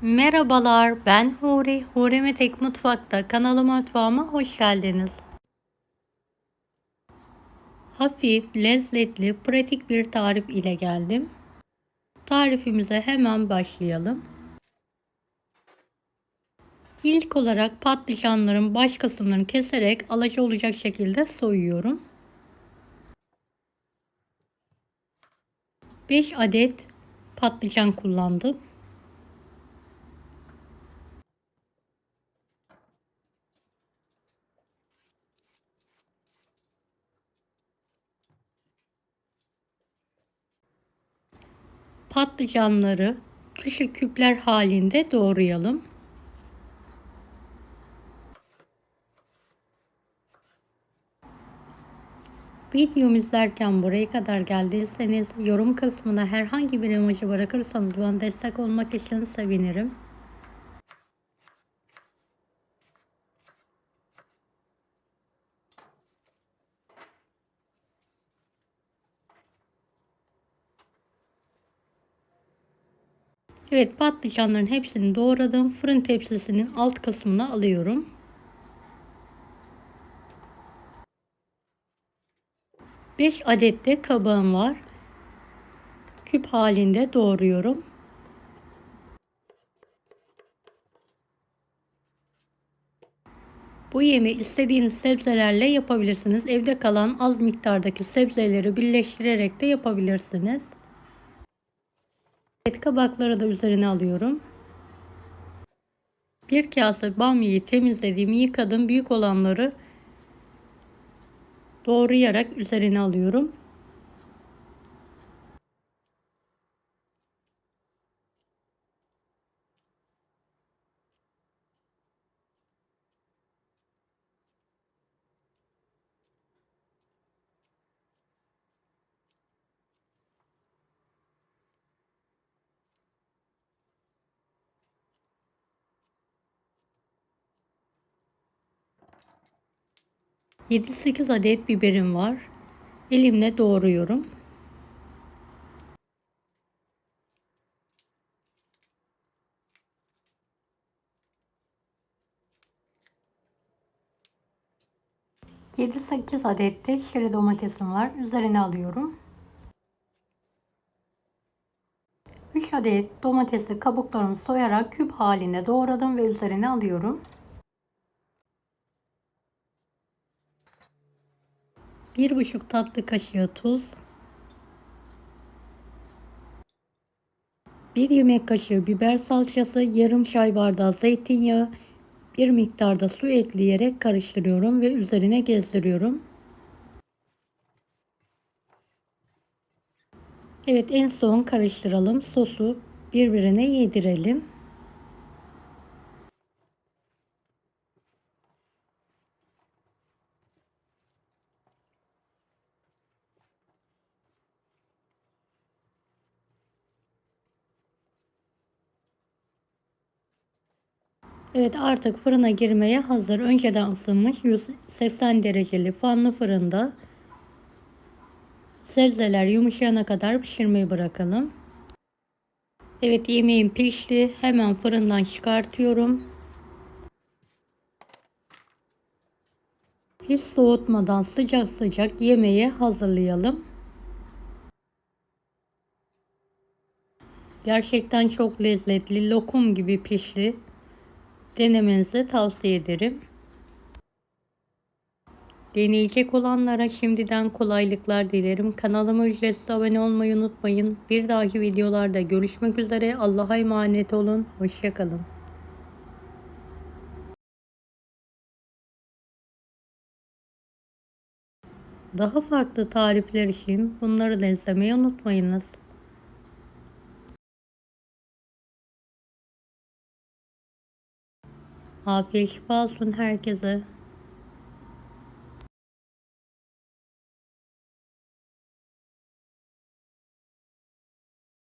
Merhabalar, ben Huri. Huri Tek Mutfak'ta kanalıma mutfağıma hoş geldiniz. Hafif, lezzetli, pratik bir tarif ile geldim. Tarifimize hemen başlayalım. İlk olarak patlıcanların baş kısımlarını keserek alaca olacak şekilde soyuyorum. 5 adet patlıcan kullandım. Patlıcanları küçük küpler halinde doğrayalım. Videomu izlerken buraya kadar geldiyseniz yorum kısmına herhangi bir emoji bırakırsanız bana destek olmak için sevinirim. Evet, patlıcanların hepsini doğradım. Fırın tepsisinin alt kısmına alıyorum. Beş adet de kabağım var. Küp halinde doğruyorum. Bu yemeği istediğiniz sebzelerle yapabilirsiniz. Evde kalan az miktardaki sebzeleri birleştirerek de yapabilirsiniz. Evet, kabakları da üzerine alıyorum. Bir kase bamyayı temizledim, yıkadım. Büyük olanları doğrayarak üzerine alıyorum. Yedi sekiz adet biberim var. Elimle doğruyorum. Yedi sekiz adet de çeri domatesim var. Üzerine alıyorum. 3 adet domatesi kabuklarını soyarak küp halinde doğradım ve üzerine alıyorum. 1,5 tatlı kaşığı tuz, 1 yemek kaşığı biber salçası, yarım çay bardağı zeytinyağı, bir miktarda su ekleyerek karıştırıyorum ve üzerine gezdiriyorum. Evet, en son karıştıralım. Sosu birbirine yedirelim. Evet, artık fırına girmeye hazır. Önceden ısınmış 180 dereceli fanlı fırında sebzeler yumuşayana kadar pişirmeyi bırakalım. Evet, yemeğim pişti. Hemen fırından çıkartıyorum. Hiç soğutmadan sıcak sıcak yemeği hazırlayalım. Gerçekten çok lezzetli, lokum gibi pişti. Denemenizi tavsiye ederim. Deneyecek olanlara şimdiden kolaylıklar dilerim. Kanalıma ücretsiz abone olmayı unutmayın. Bir dahaki videolarda görüşmek üzere. Allah'a emanet olun. Hoşça kalın. Daha farklı tarifler için bunları da izlemeyi unutmayınız. Afiyet şifa olsun herkese.